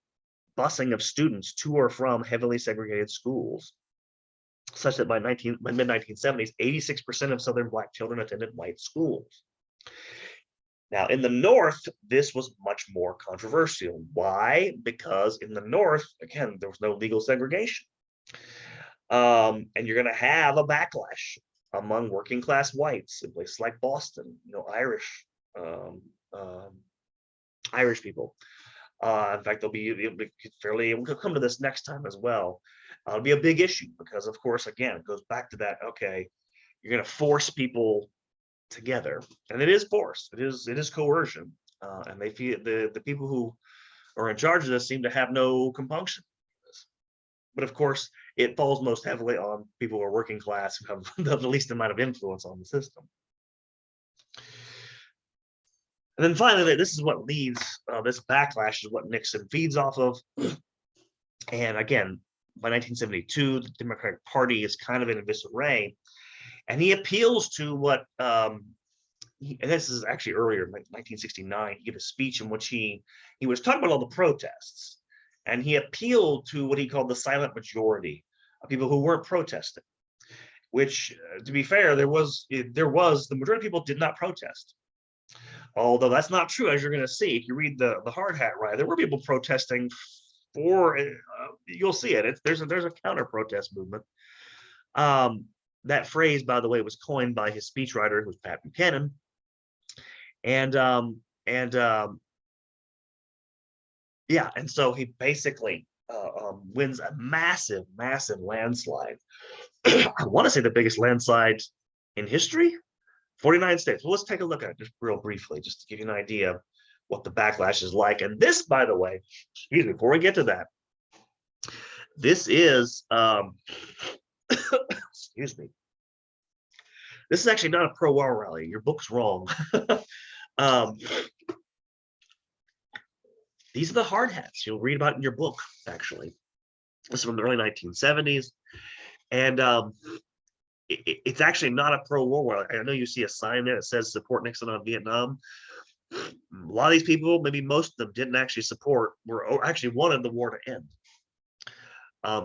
busing of students to or from heavily segregated schools, such that by mid-1970s, 86% of Southern Black children attended white schools. Now, in the North, this was much more controversial. Why? Because in the North, again, there was no legal segregation. And you're going to have a backlash among working class whites in places like Boston, Irish people. In fact, we'll come to this next time as well. It'll be a big issue because, of course, again, it goes back to that, okay, you're going to force people together, and it is force, it is coercion, and they feel the people who are in charge of this seem to have no compunction. But of course, it falls most heavily on people who are working class, who have the least amount of influence on the system. And then finally, this is what leads, this backlash is what Nixon feeds off of. And again, by 1972, the Democratic Party is kind of in a disarray. And he appeals to what, and this is actually earlier, 1969, he gave a speech in which he was talking about all the protests. And he appealed to what he called the silent majority of people who weren't protesting, which, to be fair, the majority of people did not protest. Although that's not true, as you're going to see. If you read the Hard Hat Riot, there were people protesting for, you'll see it. There's a counter-protest movement. That phrase, by the way, was coined by his speechwriter, who was Pat Buchanan. And so he basically wins a massive landslide. I want to say the biggest landslide in history, 49 states. Well, let's take a look at it just real briefly, just to give you an idea of what the backlash is like. And this, by the way, excuse me, before we get to that, this is, excuse me, this is actually not a pro-war rally. Your book's wrong. These are the hard hats you'll read about in your book, actually. This is from the early 1970s. And it's actually not a pro-war rally. I know you see a sign there that says support Nixon on Vietnam. A lot of these people, maybe most of them, didn't actually support, or actually wanted the war to end.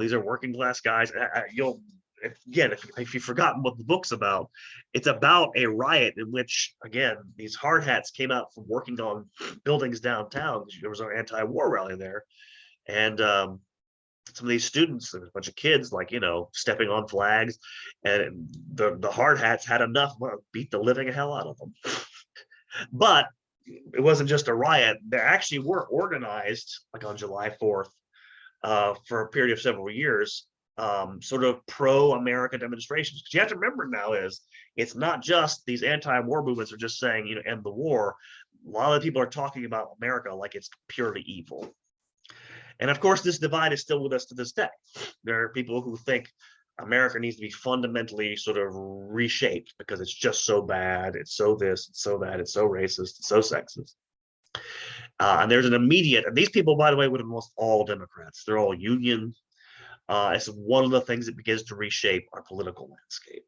These are working class guys. If you've forgotten what the book's about, it's about a riot in which, again, these hard hats came out from working on buildings downtown. There was an anti-war rally there, and some of these students, there was a bunch of kids, like, stepping on flags, and the hard hats had enough, beat the living hell out of them. But it wasn't just a riot. There actually were organized, like on July 4th, for a period of several years, sort of pro-America demonstrations. Because you have to remember now is it's not just these anti-war movements are just saying, end the war. A lot of people are talking about America like it's purely evil. And of course, this divide is still with us to this day. There are people who think America needs to be fundamentally sort of reshaped because it's just so bad. It's so this, it's so that, it's so racist, it's so sexist. And there's an immediate, and these people, by the way, would have almost all Democrats. They're all union. It's one of the things that begins to reshape our political landscape.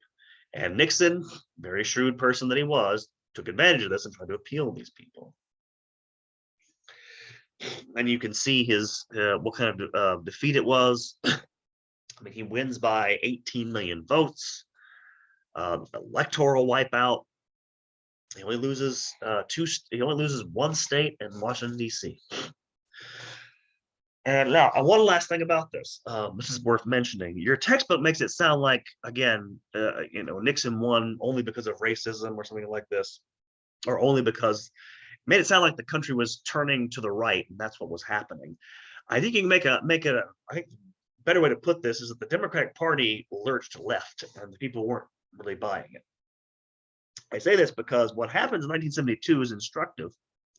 And Nixon, very shrewd person that he was, took advantage of this and tried to appeal to these people. And you can see his what kind of defeat it was. I mean, he wins by 18 million votes, electoral wipeout. He only loses one state in Washington, D.C. And now, one last thing about this. This is worth mentioning. Your textbook makes it sound like, again, Nixon won only because of racism or something like this, or only because made it sound like the country was turning to the right, and that's what was happening. I think you can make it. I think the better way to put this is that the Democratic Party lurched left, and the people weren't really buying it. I say this because what happens in 1972 is instructive.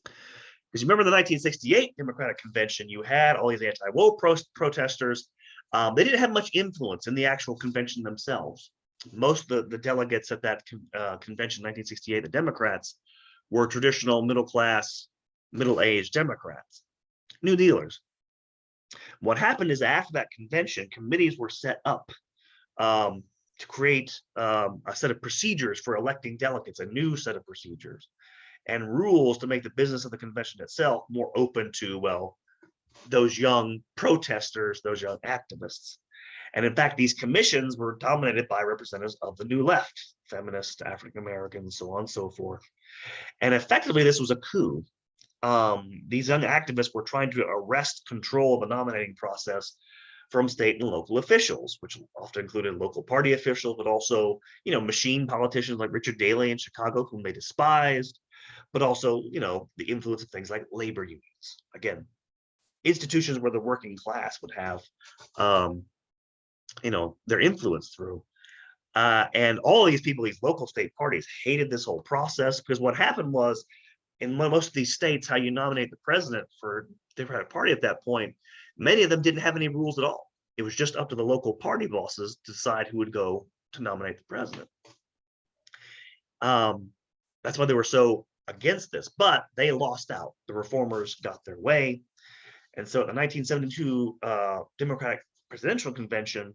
Because you remember the 1968 Democratic Convention, you had all these anti-war protesters. They didn't have much influence in the actual convention themselves. Most of the delegates at that convention, 1968, the Democrats, were traditional middle-class, middle-aged Democrats, New Dealers. What happened is after that convention, committees were set up to create a set of procedures for electing delegates, a new set of procedures, and rules to make the business of the convention itself more open to, well, those young protesters, those young activists. And in fact, these commissions were dominated by representatives of the new left, feminists, African Americans, so on and so forth. And effectively, this was a coup. These young activists were trying to arrest control of the nominating process from state and local officials, which often included local party officials, but also, machine politicians like Richard Daley in Chicago, whom they despised, but also, the influence of things like labor unions. Again, institutions where the working class would have, their influence through. And all of these people, these local state parties, hated this whole process because what happened was, in most of these states, how you nominate the president for the Democratic Party at that point, many of them didn't have any rules at all. It was just up to the local party bosses to decide who would go to nominate the president. That's why they were so against this, but they lost out. The reformers got their way. And so at the 1972 Democratic Presidential Convention,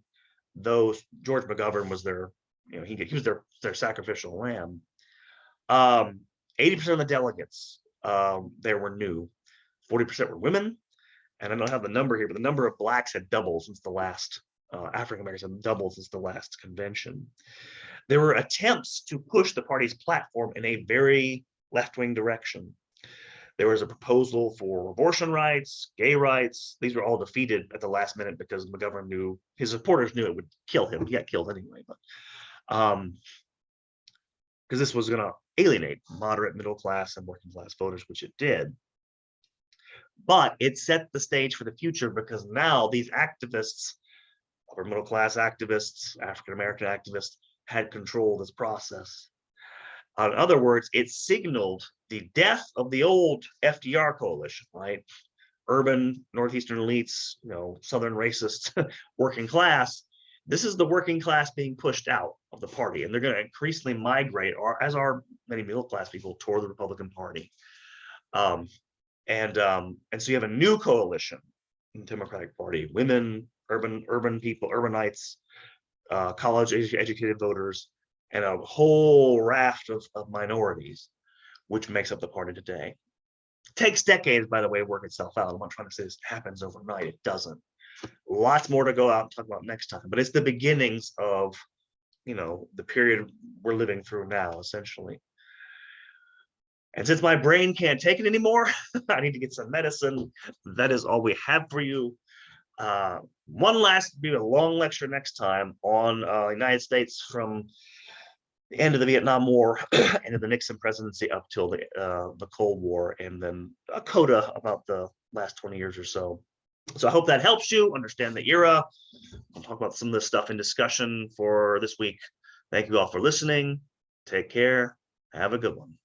though George McGovern was their, he was their sacrificial lamb, 80% of the delegates there were new, 40% were women, and I don't have the number here, but the number of blacks had doubled since the last, African Americans had doubled since the last convention. There were attempts to push the party's platform in a very left-wing direction. There was a proposal for abortion rights, gay rights. These were all defeated at the last minute because McGovern knew, his supporters knew it would kill him. He got killed anyway, but because this was going to alienate moderate, middle class, and working class voters, which it did. But it set the stage for the future because now these activists, upper middle class activists, African American activists, had control of this process. In other words, it signaled the death of the old FDR coalition, right? Urban Northeastern elites, Southern racists, working class. This is the working class being pushed out of the party, and they're going to increasingly migrate, or as are many middle class people, toward the Republican Party. And so you have a new coalition in the Democratic Party: women, urban people, urbanites, college educated voters, and a whole raft of minorities, which makes up the party today. It takes decades, by the way, to work itself out. I'm not trying to say this happens overnight. It doesn't. Lots more to go out and talk about next time, but it's the beginnings of, the period we're living through now, essentially. And since my brain can't take it anymore, I need to get some medicine. That is all we have for you. One last, be a long lecture next time on United States from the end of the Vietnam War, end of the Nixon presidency up till the Cold War, and then a coda about the last 20 years or so. So I hope that helps you understand the era. I'll talk about some of this stuff in discussion for this week. Thank you all for listening. Take care. Have a good one.